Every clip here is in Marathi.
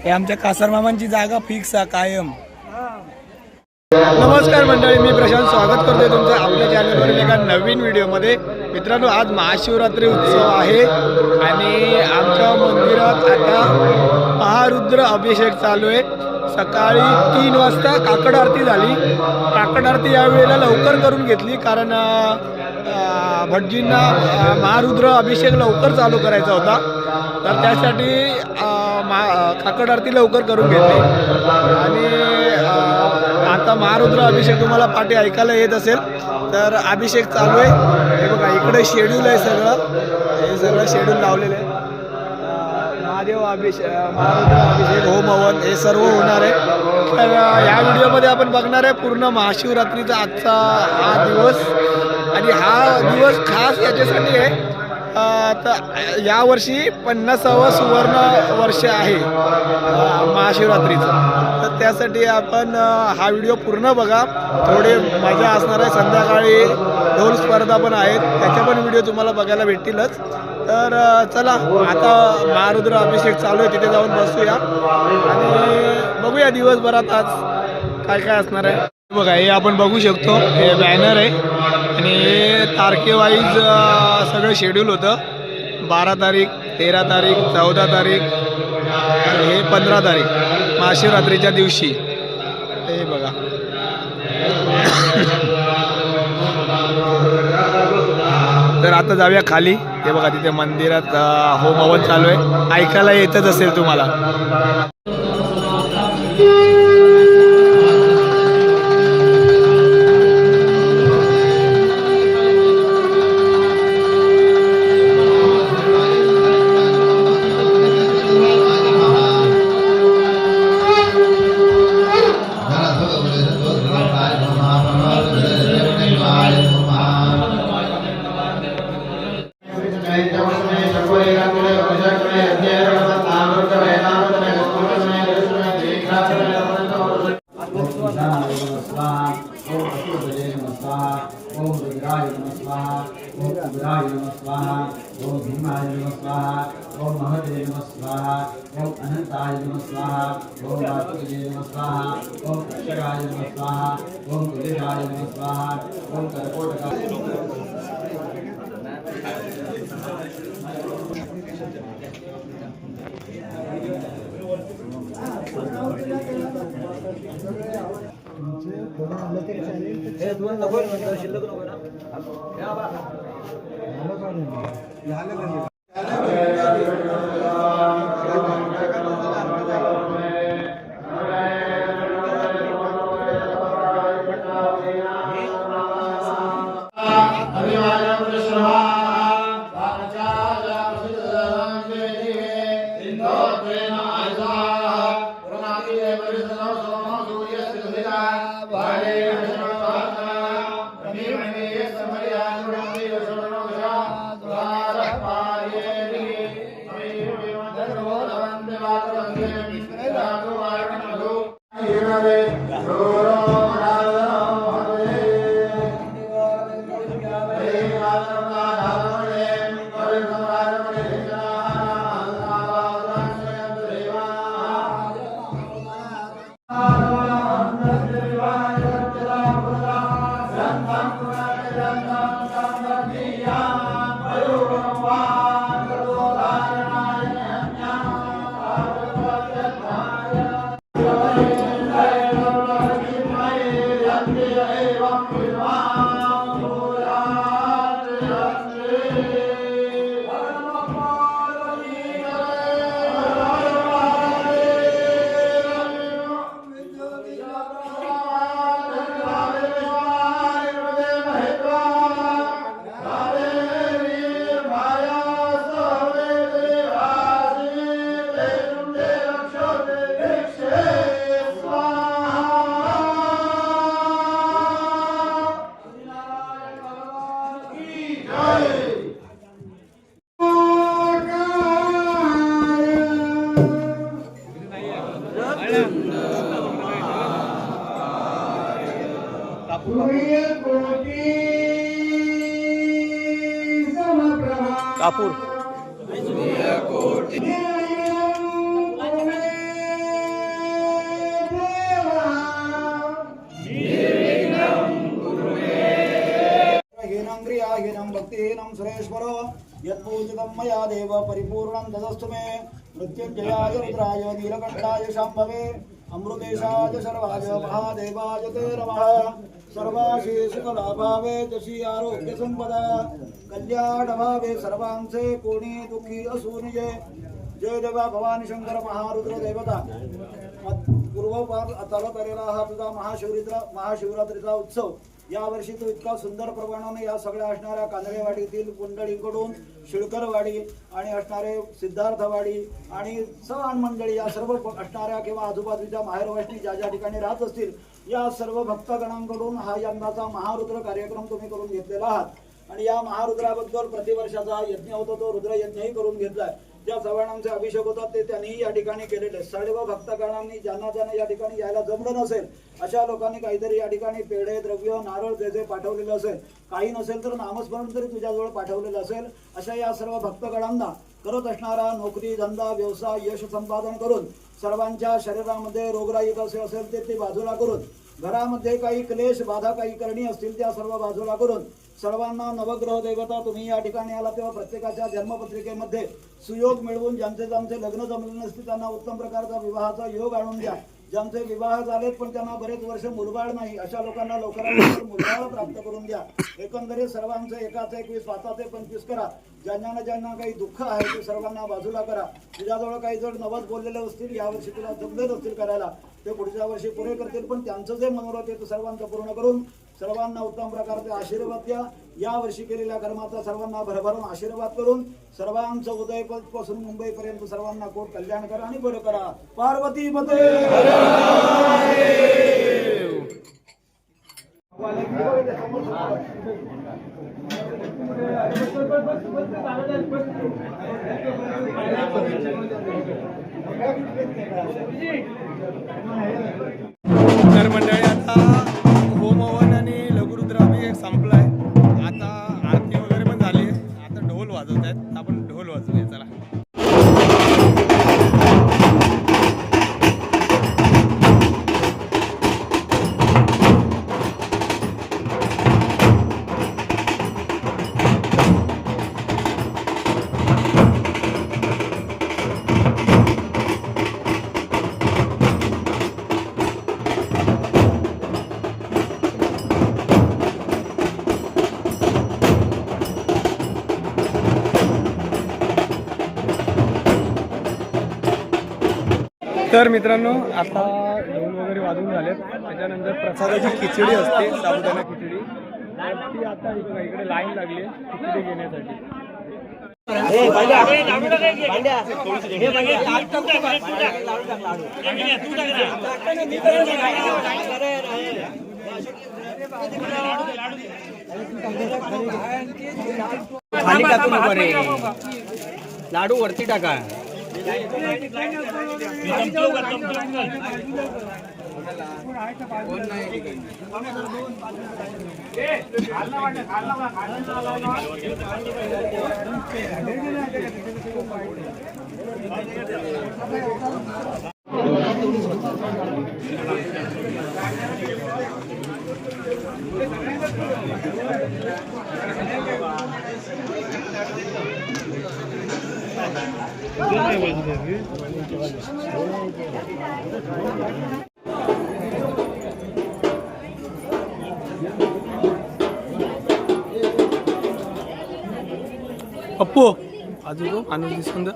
हे आमच्या कासर मामांची जागा फिक्स आहे कायम. नमस्कार मंडळी, मी प्रशांत स्वागत करतोय तुमचं आपल्या चॅनलवरील एका नवीन व्हिडिओमध्ये. मित्रांनो, आज महाशिवरात्री उत्सव आहे आणि आमच्या मंदिरात आता महारुद्र अभिषेक चालू आहे. सकाळी 3 वाजता काकड आरती झाली. काकड आरती यावेळेला लवकर करून घेतली कारण भटजींना महारुद्र अभिषेक लवकर चालू करायचा होता, तर त्यासाठी काकड आरती लवकर करून घेतली. आणि आता महारुद्र अभिषेक तुम्हाला पाठी ऐकायला येत असेल तर अभिषेक चालू आहे. हे बघा, इकडे शेड्यूल आहे सगळं, हे सगळं शेड्यूल लावलेलं आहे. महादेव महारुद्र अभिषेक, होम हवन हे सर्व होणार आहे. तर या व्हिडिओमध्ये आपण बघणार आहे पूर्ण महाशिवरात्रीचा आजचा हा दिवस. आणि हा दिवस खास याच्यासाठी आहे, तर यावर्षी 50वा सुवर्ण वर्ष आहे महाशिवरात्रीचं. तर त्यासाठी आपण हा व्हिडिओ पूर्ण बघा, थोडे मजा असणार आहे. संध्याकाळी ढोल स्पर्धा पण आहेत, त्याच्या पण व्हिडिओ तुम्हाला बघायला भेटतीलच. तर चला, आता महारुद्र अभिषेक चालू आहे, तिथे जाऊन बसूया आणि बघूया दिवसभरात आज काय काय असणार आहे. बघा, हे आपण बघू शकतो, हे बॅनर आहे आणि हे तारखेवाईज सगळं शेड्यूल होतं. 12 तारीख, 13 तारीख, 14 तारीख आणि हे 15 तारीख महाशिवरात्रीच्या दिवशी. हे बघा, तर आता जाऊया खाली. हे बघा, तिथे मंदिरात होम हवन चालू आहे, ऐकायला येतच असेल तुम्हाला. ओम भीमाय नमः स्वाहा, ओम महदेव नमः स्वाहा, ओम अनंताय नमः स्वाहा, ओम वासुदेवाय नमः स्वाहा, ओम अक्षराय नमः स्वाहा, ओम कुलेशाय नमः स्वाहा, ओम कर्कोटकाय कापूर हीनं भक्तिहीनं सुरेश्वर यत्पूजितं मया देव परिपूर्णं तदस्तु मे मृत्युञ्जयाय रुद्राय नीलकण्ठाय शाम्भवे अमृतेशाय शर्वाय महादेवाय ते नमः सर्वाशीषकलाभावे जशी आरोग्यसंपदा कल्याणभावे सर्वांचे कोणी दुःखी असू नये जय देवा भवानी शंकर महारुद्र देवता पूर्वपार चालत हा तुझा महाशिवरात्रीचा उत्सव यावर्षी तो इतका सुंदर प्रमाणाने या सगळ्या असणाऱ्या कांदळेवाडीतील कुंडळीकडून शिळकरवाडी आणि असणारे सिद्धार्थवाडी आणि सण मंडळी या सर्व असणाऱ्या किंवा आजूबाजूच्या माहेरवासनी ज्या ज्या ठिकाणी राहत असतील या सर्व भक्तगणांकडून हा यंदाचा महारुद्र कार्यक्रम तुम्ही करून घेतलेला आहात आणि या महारुद्राबद्दल प्रतिवर्षाचा यज्ञ होतो तो रुद्र यज्ञही करून घेतलाय ज्या सवर्णांचे अभिषेक होतात ते त्यांनी या ठिकाणी केलेले सर्व भक्तगणांनी ज्यांना ज्यांना या ठिकाणी यायला जमलं नसेल अशा लोकांनी काहीतरी या ठिकाणी पेढे द्रव्य नारळ जे पाठवलेलं असेल काही नसेल तर नामस्मरण तरी तुझ्याजवळ पाठवलेलं असेल अशा या सर्व भक्तगणांना करत असणारा नोकरी धंदा व्यवसाय यश संपादन करून सर्वांच्या शरीरामध्ये रोगराई कसे असेल ते बाजूला करून घरामध्ये काही क्लेश बाधा काही करणी असतील त्या सर्व बाजूला करून सर्वांना नवग्रह देवता तुम्ही या ठिकाणी आला तेव्हा प्रत्येकाच्या जन्मपत्रिकेमध्ये सुयोग मिळवून ज्यांचे लग्न जमले नसते त्यांना उत्तम प्रकारचा विवाहाचा योग आणून द्या ज्यांचे विवाह झालेत पण त्यांना बरेच वर्ष मुलबाळ नाही अशा लोकांना लवकरात लवकर मुलबाळ प्राप्त करून द्या एकंदरीत सर्वांचे 1-21 5-25 करा ज्यांना काही दुःख आहे ते सर्वांना बाजूला करा तुझ्याजवळ काही जण नवस बोललेले असतील यावर्षी तुला जमले नसतील करायला ते पुढच्या वर्षी पुरे करतील पण त्यांचं जे मनोरथ आहे ते सर्वांचं पूर्ण करून सर्वांना उत्तम प्रकारचे आशीर्वाद द्या या वर्षी केलेल्या कर्माचा सर्वांना भरभरून आशीर्वाद करून सर्वांचं उदयपासून मुंबईपर्यंत सर्वांना कोट कल्याण करा आणि बरं करा पार्वती पते तर मंडळी आता होमहवन आणि लघुरुद्राभिषेक संपलाय आता आरती वगैरे पण झाली आहे आता ढोल वाजवत आहेत आपण ढोल वाजवूया चला तर मित्रांनो आता ढोल वगैरे वाजून झालेत त्याच्यानंतर प्रसादाची खिचडी असते साबुदाणा खिचडी ती आता इकडे लाईन लागली आहे खिचडी घेण्यासाठी लाडू वरती टाका अप्पू अजून आनंद दिसून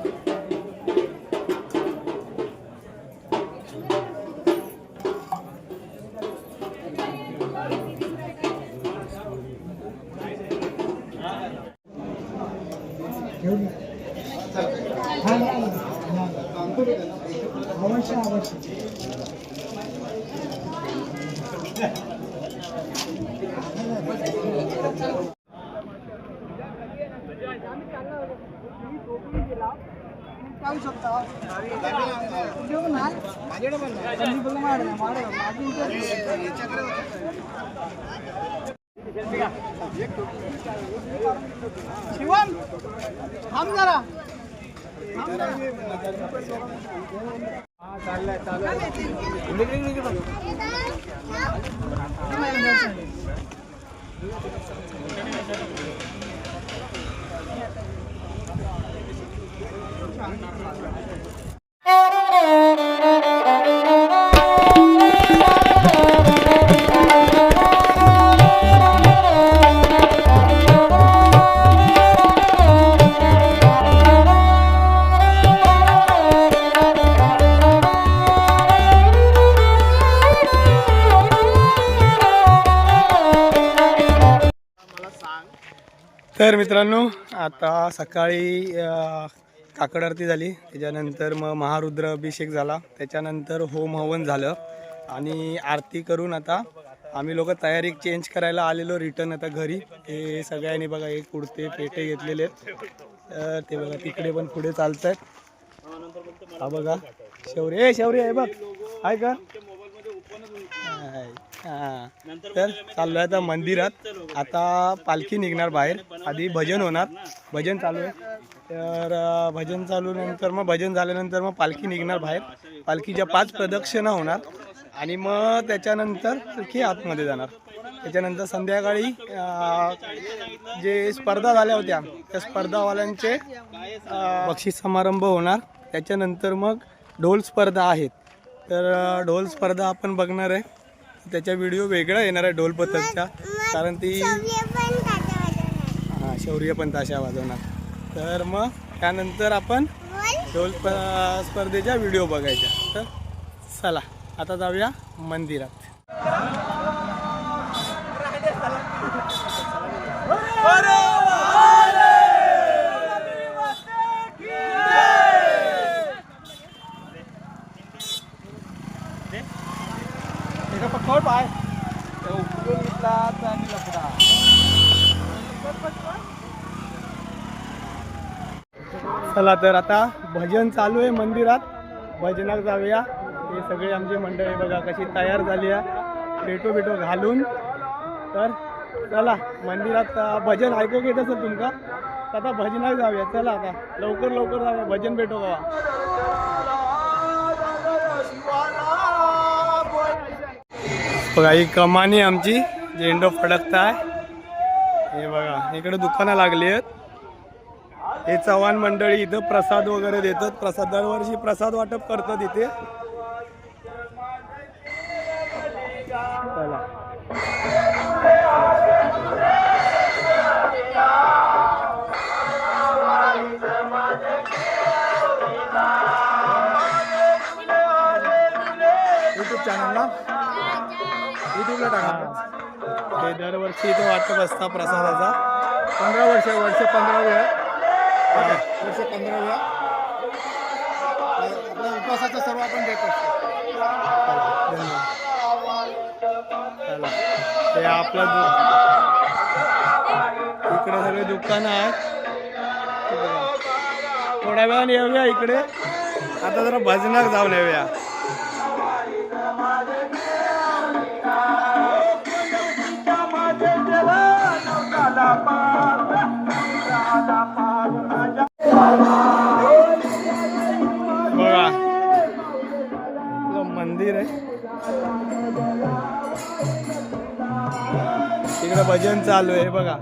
शिवम थांब जरा तर मित्रांनो आता सकाळी काकड आरती झाली, त्याच्यानंतर मग महारुद्र अभिषेक झाला, त्याच्यानंतर होम हवन झालं आणि आरती करून आता आम्ही लोक तयारी चेंज करायला आलेलो रिटर्न आता घरी. हे सगळ्यांनी बघा हे कुर्ते पेटे घेतलेले आहेत, तर ते बघा तिकडे पण पुढे चालत आहेत. हा बघा शौर्य शौर्य आहे बघ आहे का. हां तर चाललो आहे आता मंदिरात. आता पालखी निघणार बाहेर, आधी भजन होणार, भजन चालू आहे. तर भजन चालू नंतर मग भजन झाल्यानंतर मग पालखी निघणार बाहेर. पालखीच्या 5 प्रदक्षिणा होणार आणि मग त्याच्यानंतर पालखी आतमध्ये जाणार. त्याच्यानंतर संध्याकाळी जे स्पर्धा झाल्या होत्या त्या स्पर्धावाल्यांचे बक्षीस समारंभ होणार. त्याच्यानंतर मग ढोल स्पर्धा आहेत, तर ढोल स्पर्धा आपण बघणार आहे. त्याचा व्हिडिओ वेगळा येणार आहे ढोल पथकचा, कारण ती हां शौर्य पण ताशा वाजवणार. तर मग त्यानंतर आपण ढोल स्पर्धेचा व्हिडिओ बघायचा. तर चला आता जाऊया मंदिरात. पकड पाय उकळून घेतला आणि लपडा. चला तर आता भजन चालू आहे मंदिरात, भजनात जाऊया. हे सगळे आमची मंडळी बघा कशी तयार झाली आहे पेटो पेटो घालून. तर चला मंदिरात भजन ऐकू घेत असेल तुमका, आता भजनात जाऊया. चला आता लवकर लवकर जाऊया, भजन भेटो गावा. बघा ही कमानी आमची झेंडो फडकताय. हे बघा इकडे दुकानं लागली आहेत. हे चव्हाण मंडळी इथं प्रसाद वगैरे देतात, प्रसाद दरवर्षी प्रसाद वाटप करतात इथे. चला यूट्यूब चॅनलला यूट्यूबला टाका. हे दरवर्षी इथं वाटप असता प्रसादाचा. 15 वर्ष 15 वेळा वर्ष 15 वेळा आपल्या उपवासाचं सर्व आपण देत असतो. चला हे आपलं इकडे सगळे दुकानं आहेत. थोड्या वेळाने येऊया इकडे. आता जरा भजनात जाऊन येऊया. बघा मंदिर आहे, तिकडे भजन चालू आहे बघा.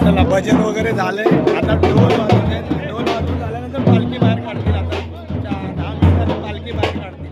चला भजन वगैरे झालंय आता ढोल वाजून आहेत. ढोल वाजून झाल्यानंतर पालखी बाहेर काढतील आता 10 मिनिटात पालखी बाहेर काढतील.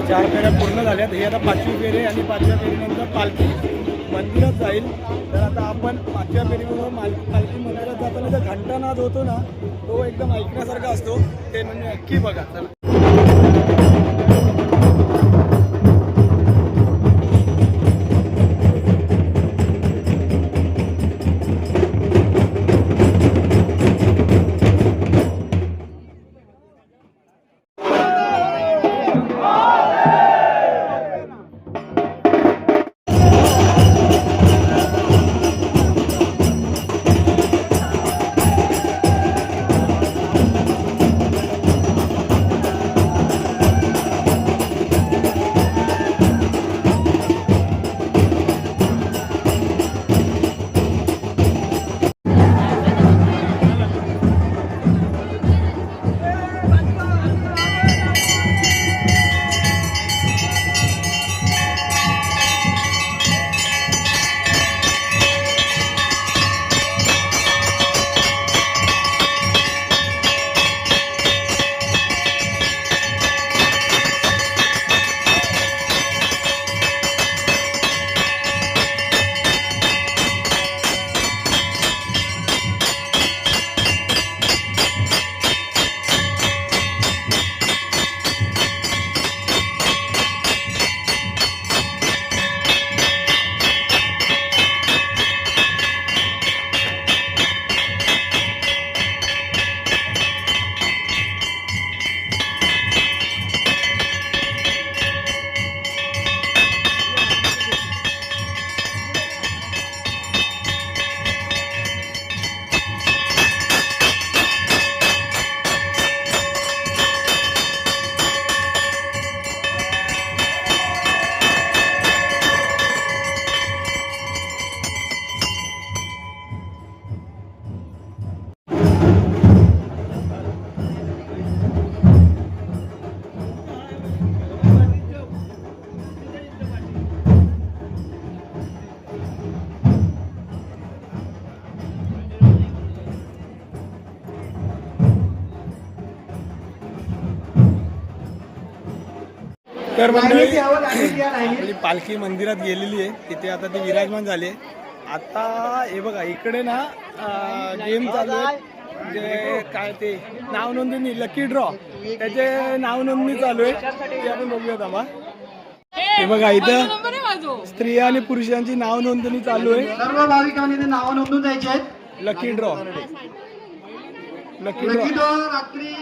4 फेऱ्या पूर्ण झाल्यात. ही आता 5वी फेरी आहे आणि 5व्या फेरीनंतर पालखी मंदिरात जाईल. तर आता आपण 5व्या फेरीबरोबर पालखी मंदिरात जाताना जो घंटानाद होतो ना, तो एकदम ऐकण्यासारखा असतो. ते म्हणजे नक्की बघा. चला. तर मंडळी आपली पालखी मंदिरात गेलेली आहे. तिथे आता ते विराजमान झाले. आता हे बघा इकडे ना गेम चालू आहे. जे काय ते नाव नोंदणी लकी ड्रॉ त्याचे नाव नोंदणी चालू आहे. ते आपण बघूयात आम्हा. हे बघा इथं स्त्रिया आणि पुरुषांची नाव नोंदणी चालू आहे. सर्व भाविकांनी ते नाव नोंदून द्यायचे आहेत. लकी ड्रॉ लकी ड्रॉ रात्री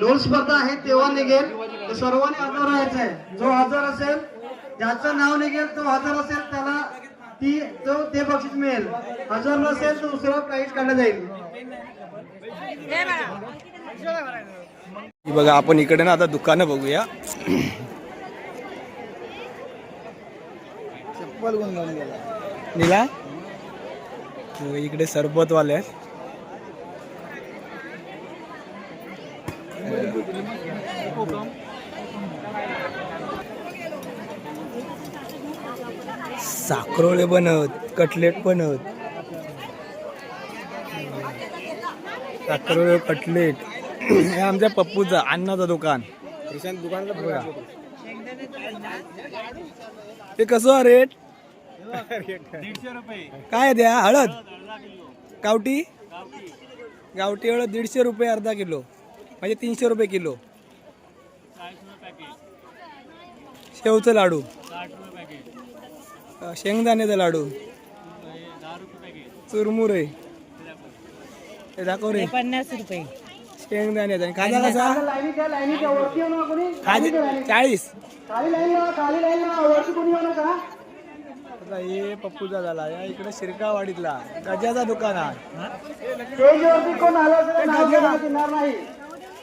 ढोल स्पर्धा आहे तेव्हा निघेल. तर सर्वांनी हजर राहायचं आहे. जो हजर असेल ज्याचं नाव निघेल तो हजर असेल त्याला ते बक्षीस मिळेल. हजर नसेल तर दुसरं प्राईज काढलं जाईल. बघा आपण इकडे ना आता दुकानं बघूया. चप्पल कोण घेऊन गेला निला. इकडे सरबतवाले आहेत. साखरोळे बनवत, कटलेट बनवत, साखरोळे कटलेट. हे आमच्या पप्पूचं अन्नाचं दुकान. दुकानला बघा ते कसं रेट. 150 रुपये. काय द्या हळद गावठी गावठी हळद 150 रुपये अर्धा किलो म्हणजे 300 रुपये किलो. शेवचं लाडू, शेंगदाण्याचा लाडू, चुरमुरे हे दाखव रे 50 रुपये. शेंगदाण्याचा. खाजा कसा 40. आता हे पप्पूचा झाला. या इकडे शिरकावाडीतला गजाचा दुकान आहे.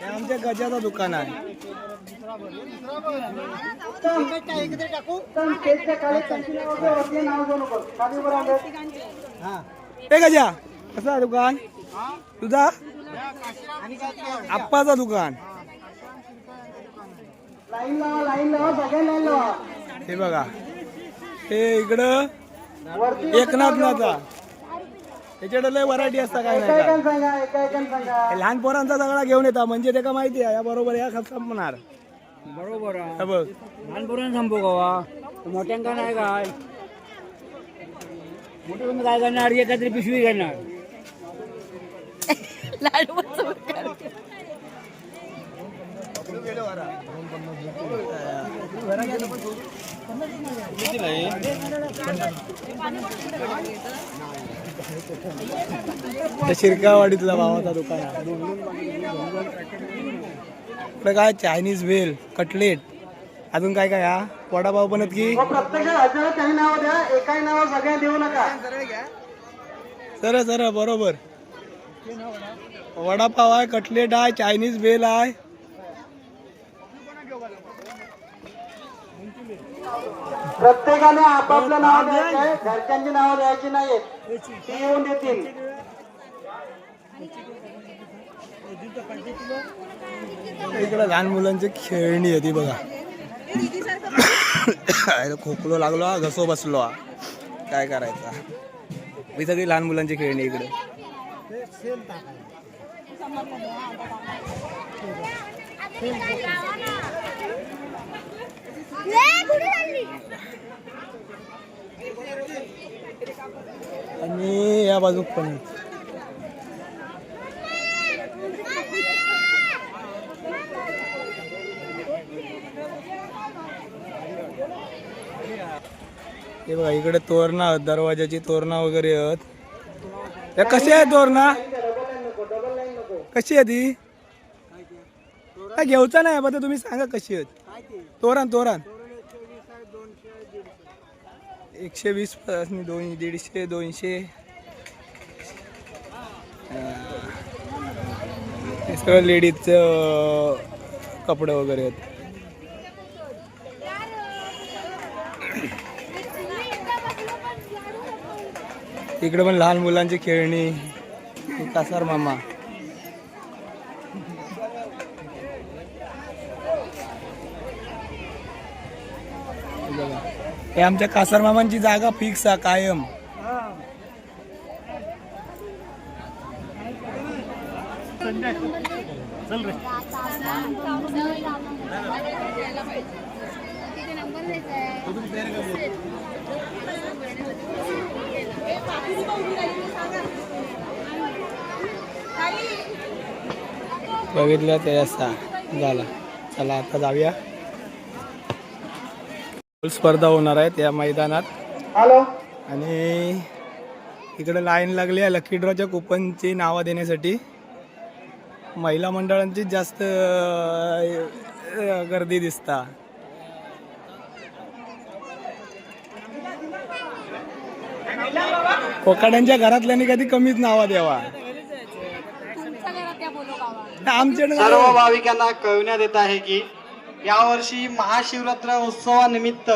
हे आमच्या गजाचा दुकान आहे. हे गजा कसा दुकान तुझा. आप्पाचा दुकान. हे बघा हे इकडं एकनाथनाचा. त्याच्याकडे लय व्हरायटी असता काय नाही का. लहान पोरांचा सगळा घेऊन येतात म्हणजे ते का माहिती आहे या बरोबर या संपणार. बरोबर हे आहे बघ लहान पोरांना संपू गावा मोठ्यांका नाही काय मोठे तुम्ही काय करणार एखादी पिशवी घेणार शिरकावाडीतला भावाचा दुकान आहे. इकडे काय चायनीज भेल कटलेट अजून काय काय हा वडापाव पण आहेत की काही नाव द्या एकाही नाव सगळ्या देऊ नका सर सर बरोबर वडापाव आहे कटलेट आहे चायनीज भेल आहे प्रत्येकाने आपापलं नाव द्यायचं आहे घरच्यांची नावं द्यायची नाही ते येऊन देतील इकडे लहान मुलांची खेळणी आहे ती बघा खोकलो लागलो हा, घसो बसलो हा. काय करायचा ही सगळी लहान मुलांची खेळणी इकडे आणि या बाजूक पण आहेत. हे बघा इकडे तोरणा आहेत, दरवाजाची तोरणा वगैरे आहेत या कशी आहे तोरणा कशी आहे ती काय घेऊचा नाही बघा तुम्ही सांगा कशी आहेत तोरण तोरण 120 150 200 हे सगळं लेडीजचं कपडे वगैरे आहेत इकडे पण लहान मुलांची खेळणी कासार मामा हे आमच्या कासार मामांची जागा फिक्स आहे कायम बघितलं ते असा झाला चला आता जाऊया स्पर्धा होणार आहे त्या मैदानात आणि इकडे लाईन लागली आहे लकी ड्रॉच्या कुपनची नावं देण्यासाठी महिला मंडळांची जास्त गर्दी दिसता कोकाड्यांच्या घरातल्यानी कधी कमीच नावा द्यावा आमच्याकडे सर्व भाविकांना कळवण्यात येत आहे की यावर्षी महाशिवरात्र उत्सवानिमित्त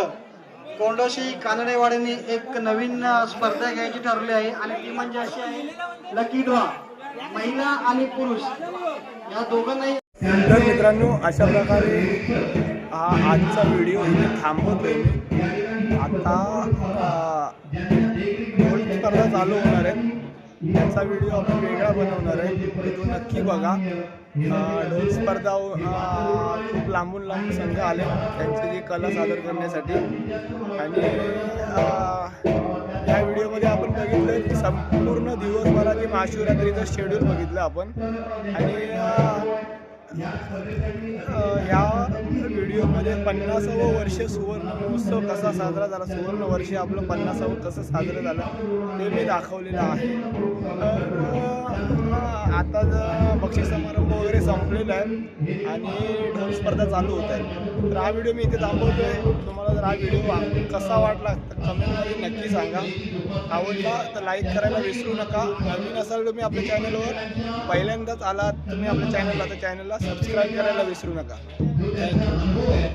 कोंडोशी कानडेवाडीने एक नवीन स्पर्धा घ्यायची ठरवली आहे आणि ती म्हणजे अशी आहे लकी ड्रॉ महिला आणि पुरुष या दोघांनाही तर मित्रांनो अशा प्रकारे हा आजचा व्हिडिओ इथे थांबवतोय आता दोन स्पर्धा चालू होणार आहेत याचा व्हिडिओ आपण वेगळा बनवणार आहे तो नक्की बघा ढोल स्पर्धा खूप लांबून लांबून संघ आले त्यांची जी कला सादर करण्यासाठी आणि या व्हिडिओमध्ये आपण बघितलं की संपूर्ण दिवसभराची महाशिवरात्रीचं शेड्यूल बघितलं आपण आणि ह्या व्हिडिओमध्ये 50वं वर्ष सुवर्ण महोत्सव कसा साजरा झाला सुवर्ण वर्ष आपलं 50वं कसं साजरं झालं ते मी दाखवलेलं आहे आता बक्षीस समारंभ वगैरे संपलेला आहे आणि ढोल स्पर्धा चालू होत आहे तर हा व्हिडिओ मी इथे थांबवतोय तुम्हाला जर हा व्हिडिओ कसा वाटला तर कमेंटमध्ये नक्की सांगा आवडला तर लाईक करायला विसरू नका नवीन असाल तुम्ही आपल्या चॅनलवर पहिल्यांदाच आलात तुम्ही आपल्या चॅनलला सबस्क्राईब करायला विसरू नका थँक्यू